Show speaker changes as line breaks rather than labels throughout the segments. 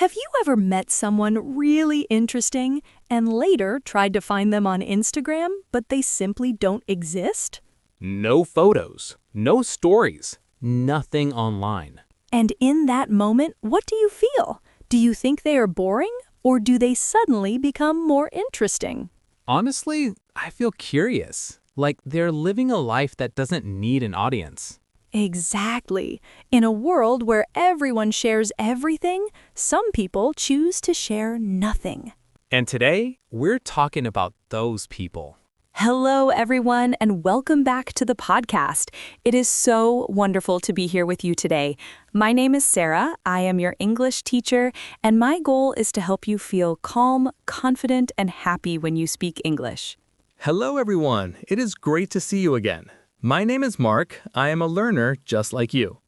Have you ever met someone really interesting and later tried to find them on Instagram, but they simply don't exist?
No photos, no stories, nothing online.
And in that moment, what do you feel? Do you think they are boring, or do they suddenly become more interesting?
Honestly, I feel curious, like they're living a life that doesn't need an audience.
Exactly. In a world where everyone shares everything, some people choose to share nothing.
And today, we're talking about those people.
Hello, everyone, and welcome back to the podcast. It is so wonderful to be here with you today. My name is Sarah. I am your English teacher, and my goal is to help you feel calm, confident, and happy when you speak English.
Hello, everyone. It is great to see you again. My name is Mark. I am a learner just like you.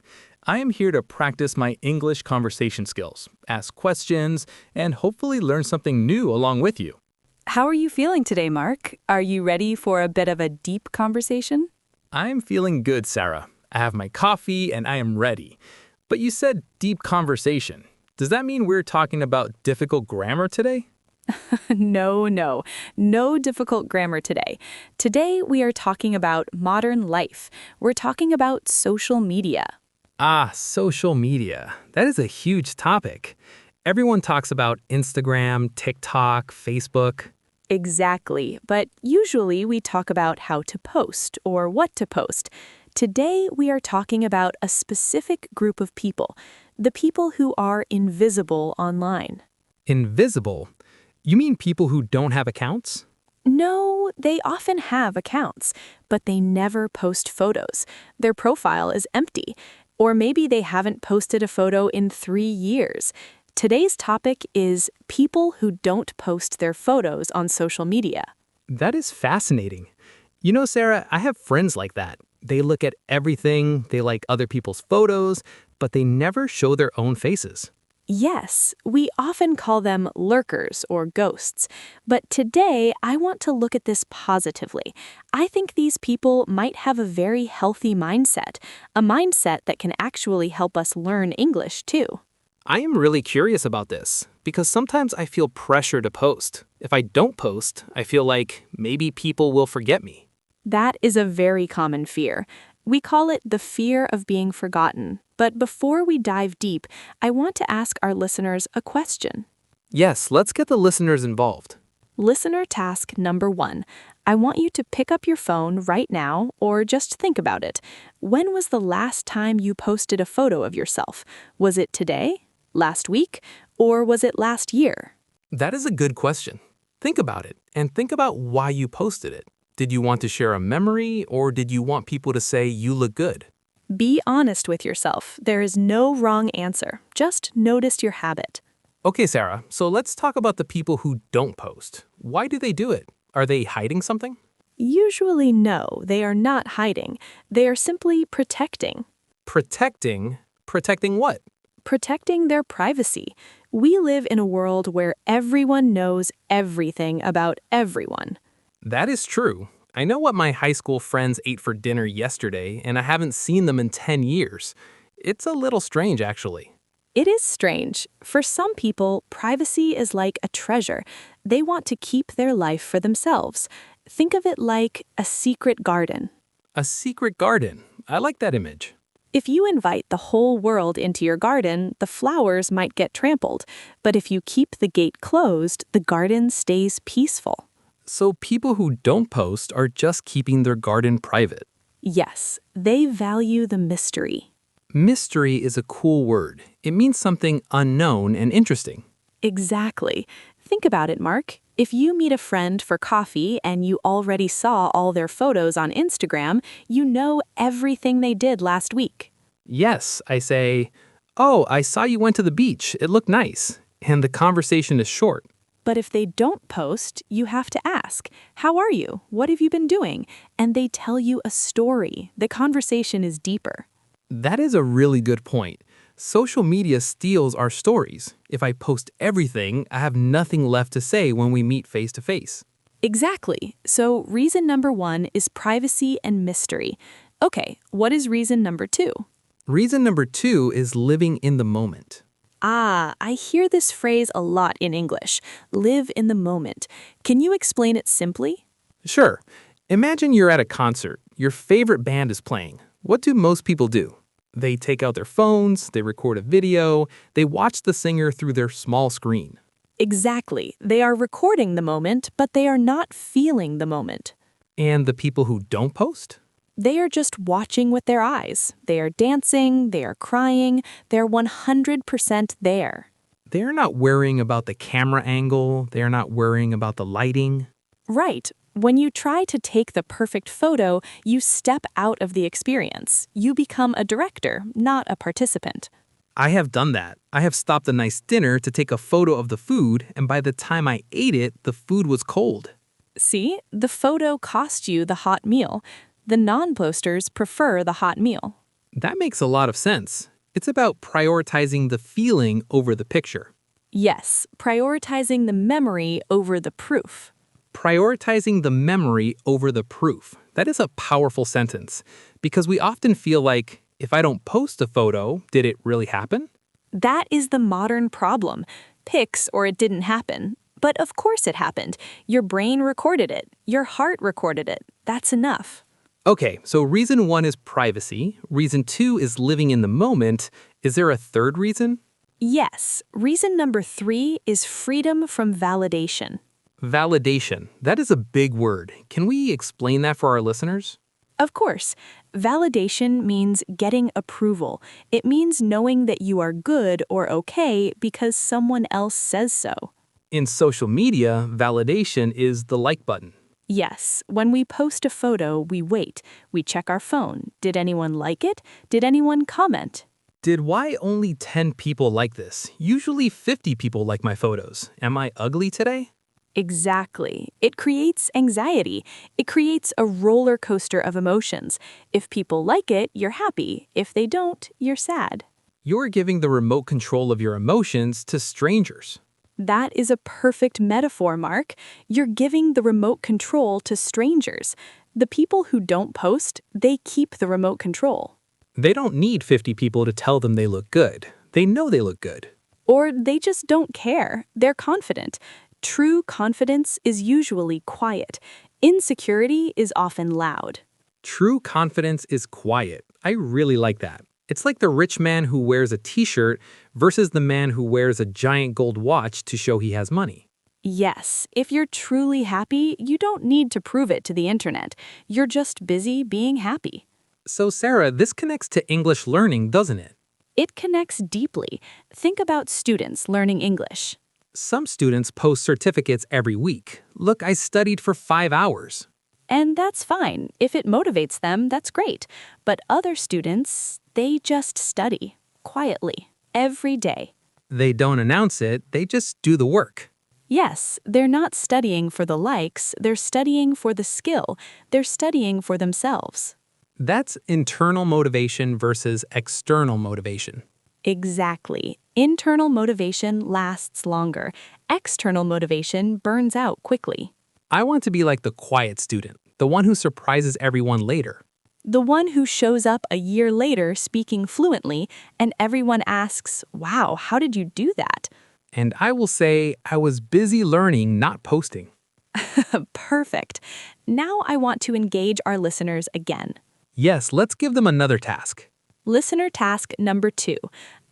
I am here to practice my English conversation skills, ask questions, and hopefully learn something new along with you.
How are you feeling today, Mark? Are you ready for a bit of a deep conversation?
I'm feeling good, Sarah. I have my coffee and I am ready. But you said deep conversation. Does that mean we're talking about difficult grammar today?
No difficult grammar today. Today we are talking about modern life. We're talking about social media.
Social media. That is a huge topic. Everyone talks about Instagram, TikTok, Facebook.
Exactly, but usually we talk about how to post or what to post. Today we are talking about a specific group of people, the people who are invisible online.
Invisible? You mean people who don't have accounts?
No, they often have accounts, but they never post photos. Their profile is empty. Or maybe they haven't posted a photo in 3 years. Today's topic is people who don't post their photos on social media.
That is fascinating. You know, Sarah, I have friends like that. They look at everything, they like other people's photos, but they never show their own faces.
Yes, we often call them lurkers or ghosts. But today, I want to look at this positively. I think these people might have a very healthy mindset, a mindset that can actually help us learn English too.
I am really curious about this because sometimes I feel pressure to post. If I don't post, I feel like maybe people will forget me.
That is a very common fear. We call it the fear of being forgotten. But before we dive deep, I want to ask our listeners a question.
Yes, let's get the listeners involved.
Listener task number 1. I want you to pick up your phone right now or just think about it. When was the last time you posted a photo of yourself? Was it today, last week, or was it last year?
That is a good question. Think about it and think about why you posted it. Did you want to share a memory or did you want people to say you look good?
Be honest with yourself. There is no wrong answer. Just notice your habit.
Okay, Sarah, so let's talk about the people who don't post. Why do they do it? Are they hiding something?
Usually, no, they are not hiding. They are simply protecting.
Protecting? Protecting what?
Protecting their privacy. We live in a world where everyone knows everything about everyone.
That is true. I know what my high school friends ate for dinner yesterday, and I haven't seen them in 10 years. It's a little strange, actually.
It is strange. For some people, privacy is like a treasure. They want to keep their life for themselves. Think of it like a secret garden.
A secret garden. I like that image.
If you invite the whole world into your garden, the flowers might get trampled. But if you keep the gate closed, the garden stays peaceful.
So people who don't post are just keeping their garden private.
Yes, they value the mystery.
Mystery is a cool word. It means something unknown and interesting.
Exactly. Think about it, Mark. If you meet a friend for coffee and you already saw all their photos on Instagram, you know everything they did last week.
Yes, I say, "Oh, I saw you went to the beach. It looked nice." And the conversation is short.
But if they don't post, you have to ask, how are you? What have you been doing? And they tell you a story. The conversation is deeper.
That is a really good point. Social media steals our stories. If I post everything, I have nothing left to say when we meet face to face.
Exactly. So reason number 1 is privacy and mystery. Okay, what is reason number 2?
Reason number 2 is living in the moment.
I hear this phrase a lot in English. Live in the moment. Can you explain it simply?
Sure. Imagine you're at a concert. Your favorite band is playing. What do most people do? They take out their phones, they record a video, they watch the singer through their small screen.
Exactly. They are recording the moment, but they are not feeling the moment.
And the people who don't post?
They are just watching with their eyes. They are dancing, they are crying, they're 100% there.
They're not worrying about the camera angle, they're not worrying about the lighting.
Right. When you try to take the perfect photo, you step out of the experience. You become a director, not a participant.
I have done that. I have stopped a nice dinner to take a photo of the food, and by the time I ate it, the food was cold.
See, the photo cost you the hot meal. The non-posters prefer the hot meal.
That makes a lot of sense. It's about prioritizing the feeling over the picture.
Yes, prioritizing the memory over the proof.
Prioritizing the memory over the proof. That is a powerful sentence because we often feel like, if I don't post a photo, did it really happen?
That is the modern problem. Pics or it didn't happen. But of course it happened. Your brain recorded it. Your heart recorded it. That's enough.
Okay, so reason 1 is privacy. Reason 2 is living in the moment. Is there a third reason?
Yes, reason number 3 is freedom from validation.
Validation. That is a big word. Can we explain that for our listeners?
Of course, validation means getting approval. It means knowing that you are good or okay because someone else says so.
In social media, validation is the like button.
Yes, when we post a photo, we wait. We check our phone. Did anyone like it? Did anyone comment?
Did why only 10 people like this? Usually 50 people like my photos. Am I ugly today?
Exactly. It creates anxiety. It creates a roller coaster of emotions. If people like it, you're happy. If they don't, you're sad.
You're giving the remote control of your emotions to strangers.
That is a perfect metaphor, Mark. You're giving the remote control to strangers. The people who don't post, they keep the remote control.
They don't need 50 people to tell them they look good. They know they look good.
Or they just don't care. They're confident. True confidence is usually quiet. Insecurity is often loud.
True confidence is quiet. I really like that. It's like the rich man who wears a t-shirt versus the man who wears a giant gold watch to show he has money.
Yes, if you're truly happy, you don't need to prove it to the internet. You're just busy being happy.
So Sarah, this connects to English learning, doesn't it?
It connects deeply. Think about students learning English.
Some students post certificates every week. Look, I studied for 5 hours.
And that's fine. If it motivates them, that's great. But other students, they just study, quietly, every day.
They don't announce it, they just do the work.
Yes, they're not studying for the likes, they're studying for the skill, they're studying for themselves.
That's internal motivation versus external motivation.
Exactly. Internal motivation lasts longer. External motivation burns out quickly.
I want to be like the quiet student, the one who surprises everyone later.
The one who shows up a year later speaking fluently and everyone asks, "Wow, how did you do that?"
And I will say, I was busy learning, not posting.
Perfect. Now I want to engage our listeners again.
Yes, let's give them another task.
Listener task number 2.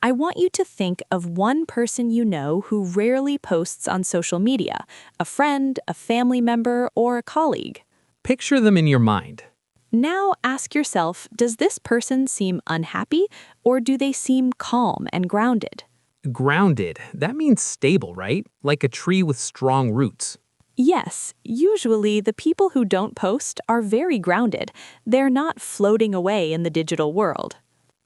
I want you to think of one person you know who rarely posts on social media, a friend, a family member, or a colleague.
Picture them in your mind.
Now ask yourself, does this person seem unhappy or do they seem calm and grounded?
Grounded, that means stable, right? Like a tree with strong roots.
Yes, usually the people who don't post are very grounded. They're not floating away in the digital world.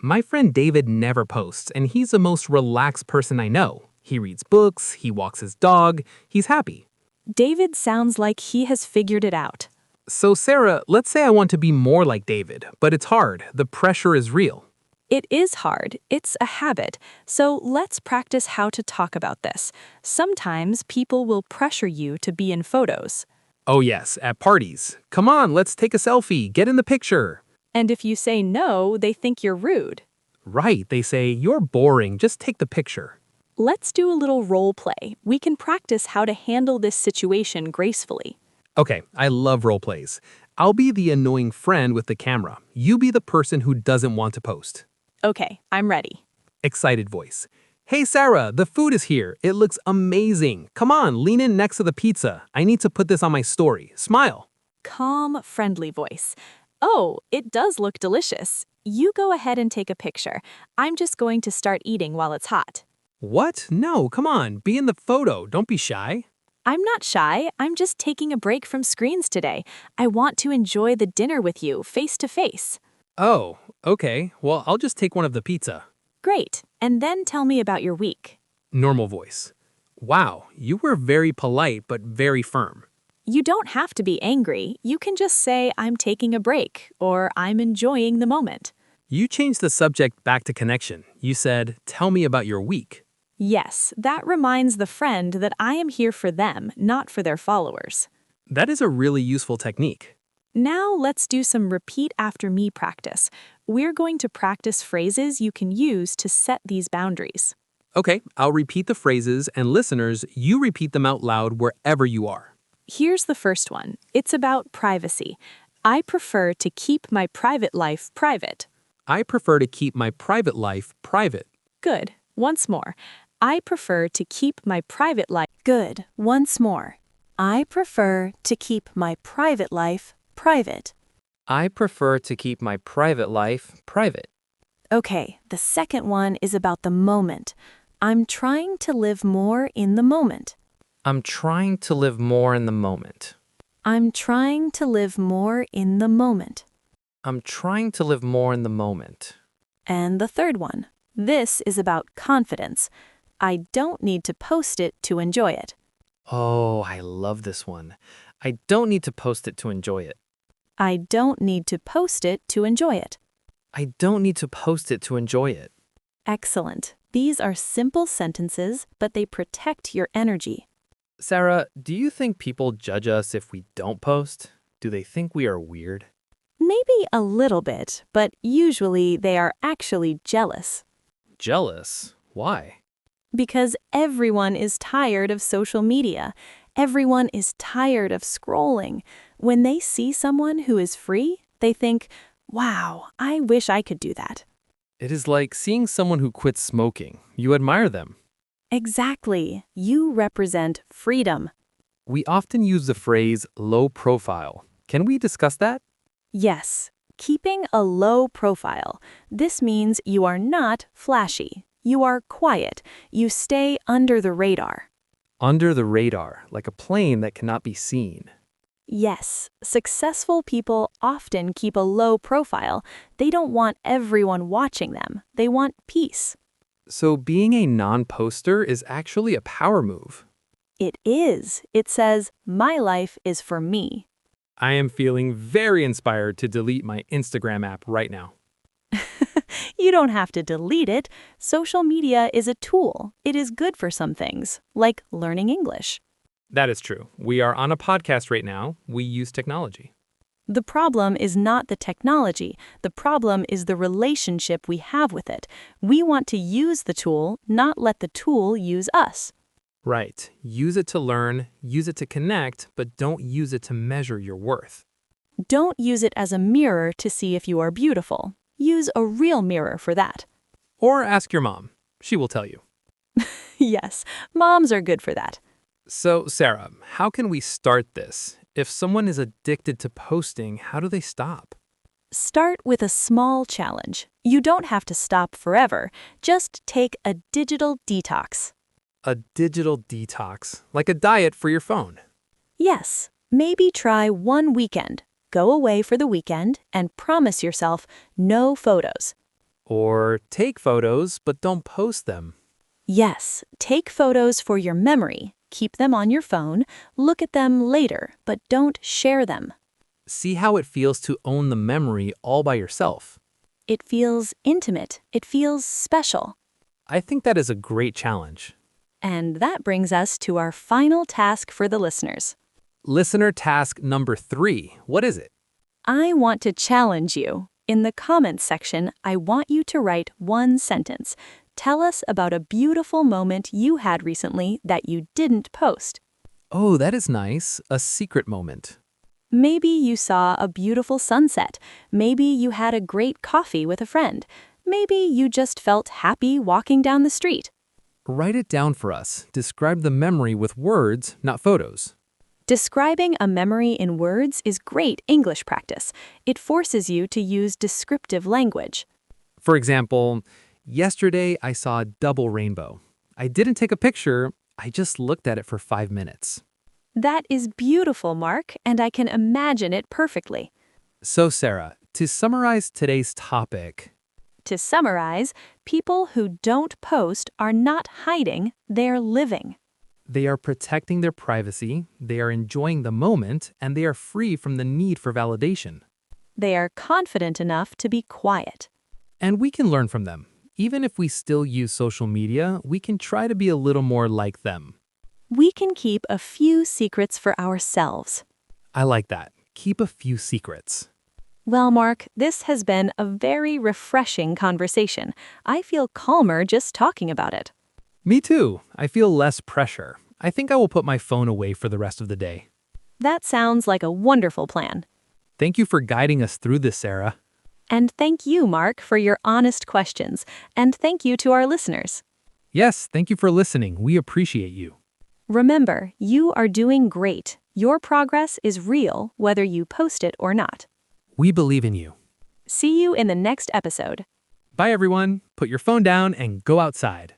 My friend David never posts, and he's the most relaxed person I know. He reads books, he walks his dog, he's happy.
David sounds like he has figured it out.
So Sarah, let's say I want to be more like David, but it's hard. The pressure is real.
It is hard. It's a habit. So let's practice how to talk about this. Sometimes people will pressure you to be in photos.
Oh yes, at parties. Come on, let's take a selfie, get in the picture.
And if you say no, they think you're rude.
Right, they say, you're boring, just take the picture.
Let's do a little role play. We can practice how to handle this situation gracefully.
Okay, I love role plays. I'll be the annoying friend with the camera. You be the person who doesn't want to post.
Okay, I'm ready.
Excited voice. Hey Sarah, the food is here. It looks amazing. Come on, lean in next to the pizza. I need to put this on my story. Smile.
Calm, friendly voice. Oh, it does look delicious. You go ahead and take a picture. I'm just going to start eating while it's hot.
What? No, come on. Be in the photo. Don't be shy.
I'm not shy. I'm just taking a break from screens today. I want to enjoy the dinner with you face to face.
Oh, okay. Well, I'll just take one of the pizza.
Great. And then tell me about your week.
Normal voice. Wow, you were very polite but very firm.
You don't have to be angry. You can just say, I'm taking a break, or I'm enjoying the moment.
You changed the subject back to connection. You said, tell me about your week.
Yes, that reminds the friend that I am here for them, not for their followers.
That is a really useful technique.
Now let's do some repeat after me practice. We're going to practice phrases you can use to set these boundaries.
Okay, I'll repeat the phrases, and listeners, you repeat them out loud wherever you are.
Here's the first one. It's about privacy. I prefer to keep my private life private.
I prefer to keep my private life private.
Good. Once more. I prefer to keep my private life. Good. Once more. I prefer to keep my private life private.
I prefer to keep my private life private.
Okay, the second one is about the moment. I'm trying to live more in the moment.
I'm trying to live more in the moment.
I'm trying to live more in the moment.
I'm trying to live more in the moment.
And the third one. This is about confidence. I don't need to post it to enjoy it.
Oh, I love this one. I don't need to post it to enjoy it.
I don't need to post it to enjoy it.
I don't need to post it to enjoy it.
Excellent. These are simple sentences, but they protect your energy.
Sarah, do you think people judge us if we don't post? Do they think we are weird?
Maybe a little bit, but usually they are actually jealous.
Jealous? Why?
Because everyone is tired of social media. Everyone is tired of scrolling. When they see someone who is free, they think, wow, I wish I could do that.
It is like seeing someone who quits smoking. You admire them.
Exactly. You represent freedom.
We often use the phrase low profile. Can we discuss that?
Yes. Keeping a low profile. This means you are not flashy. You are quiet. You stay under the radar.
Under the radar, like a plane that cannot be seen.
Yes, successful people often keep a low profile. They don't want everyone watching them. They want peace.
So being a non-poster is actually a power move.
It is. It says, my life is for me.
I am feeling very inspired to delete my Instagram app right now.
You don't have to delete it. Social media is a tool. It is good for some things, like learning English.
That is true. We are on a podcast right now. We use technology.
The problem is not the technology. The problem is the relationship we have with it. We want to use the tool, not let the tool use us.
Right. Use it to learn, use it to connect, but don't use it to measure your worth.
Don't use it as a mirror to see if you are beautiful. Use a real mirror for that.
Or ask your mom. She will tell you.
Yes, moms are good for that.
So, Sarah, how can we start this? If someone is addicted to posting, how do they stop?
Start with a small challenge. You don't have to stop forever. Just take a digital detox.
A digital detox, like a diet for your phone.
Yes, maybe try one weekend. Go away for the weekend and promise yourself no photos.
Or take photos, but don't post them.
Yes, take photos for your memory. Keep them on your phone. Look at them later, but don't share them.
See how it feels to own the memory all by yourself.
It feels intimate. It feels special.
I think that is a great challenge.
And that brings us to our final task for the listeners.
Listener task number 3. What is it?
I want to challenge you. In the comments section, I want you to write one sentence. Tell us about a beautiful moment you had recently that you didn't post.
Oh, that is nice. A secret moment.
Maybe you saw a beautiful sunset. Maybe you had a great coffee with a friend. Maybe you just felt happy walking down the street.
Write it down for us. Describe the memory with words, not photos.
Describing a memory in words is great English practice. It forces you to use descriptive language.
For example, yesterday I saw a double rainbow. I didn't take a picture, I just looked at it for 5 minutes.
That is beautiful, Mark, and I can imagine it perfectly.
So, Sarah, to summarize today's topic,
To summarize, people who don't post are not hiding, they're living.
they are protecting their privacy, they are enjoying the moment, and they are free from the need for validation.
They are confident enough to be quiet.
And we can learn from them. Even if we still use social media, we can try to be a little more like them.
We can keep a few secrets for ourselves.
I like that. Keep a few secrets.
Well, Mark, this has been a very refreshing conversation. I feel calmer just talking about it.
Me too. I feel less pressure. I think I will put my phone away for the rest of the day.
That sounds like a wonderful plan.
Thank you for guiding us through this, Sarah.
And thank you, Mark, for your honest questions. And thank you to our listeners.
Yes, thank you for listening. We appreciate you.
Remember, you are doing great. Your progress is real, whether you post it or not.
We believe in you.
See you in the next episode.
Bye, everyone. Put your phone down and go outside.